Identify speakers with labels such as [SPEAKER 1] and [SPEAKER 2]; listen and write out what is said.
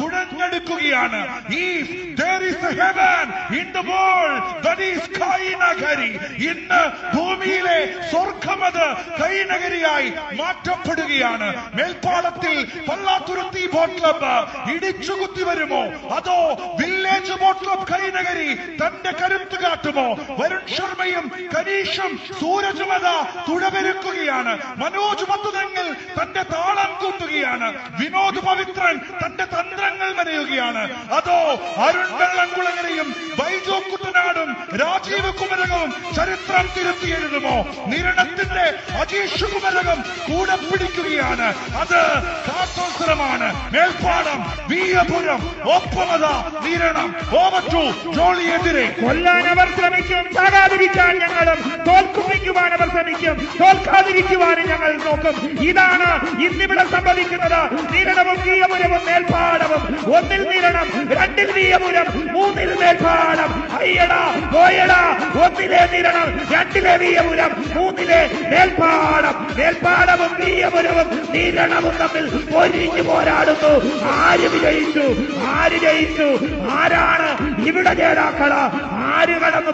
[SPEAKER 1] തുഴഞ്ഞെടുക്കുകയാണ്. If there is a heaven in the world, that is Kainakary. ഇന്ന് ഭൂമിയിലെ സ്വർഗമത് കൈനഗരിയായി മാറ്റപ്പെടുകയാണ്. മേൽപ്പാലത്തിൽ പല്ലാത്തുരുത്തി boat club ഇടിച്ചുകുത്തി വരുമോ, അതോ വില്ലേജ് ബോട്ട് ക്ലബ്ബ് കൈനഗരി തന്റെ കരുത്ത് കാട്ടുമോ? വരുൺ ശർമ്മയും കനീഷും സൂരജുമത തുഴവെരുക്കുകയാണ്. മനോജ് മത്തുതങ്ങൾ തന്റെ താളം കൂട്ടുകയാണ്. വിനോദ് പവിത്രൻ തന്റെ തന്ത്രങ്ങൾ മെനയുകയാണ്. അതോ അരുൺ വെള്ളംകുളങ്ങരയും ബൈജു കുട്ടനാടും രാജീവ് കുമരകവും ചരിത്രം തിരുത്തി എഴുതുമോ? നിരണത്തിന്റെ അജീഷ് കുമരകം കൂടെ പിടിക്കുകയാണ്. അത് കാത്തോത്സരമാണ്. മേൽപ്പാടം വീയപുരം ഒപ്പമത നിരണം ഓവറ്റു ജോളിയെതിരെ
[SPEAKER 2] കൊല്ലാൻ അവർ ശ്രമിക്കും, ചാകാതിരിക്കാൻ ഞങ്ങളും, തോൽക്കുപ്പിക്കുവാൻ അവർ ശ്രമിക്കും, തോൽക്കാതിരിക്കുവാനും ഞങ്ങൾ നോക്കും. ഇതാണ് ഇന്നിവിടെ സംഭവിക്കുന്നത്. നിരണവും വീയപുരവും മേൽപ്പാടവും. ഒന്നിൽ നിരണം, രണ്ടിൽ വീയപുരം, മൂന്നിൽ മേൽപ്പാടം. അയ്യടാ പോയടാ, ഒന്നിലെ നിരണം, രണ്ടിലെ വീയപുരം, മൂന്നിലെ മേൽപ്പാടം. മേൽപ്പാടവും വീയപുരവും നിരണവും തമ്മിൽ ഒരിഞ്ഞു പോരാടുന്നു. ആര് വിജയിച്ചു? ആര് ജയിച്ചു? ആരാണ് ഇവിടെ ജേതാക്കള്? ആര് കടന്നു?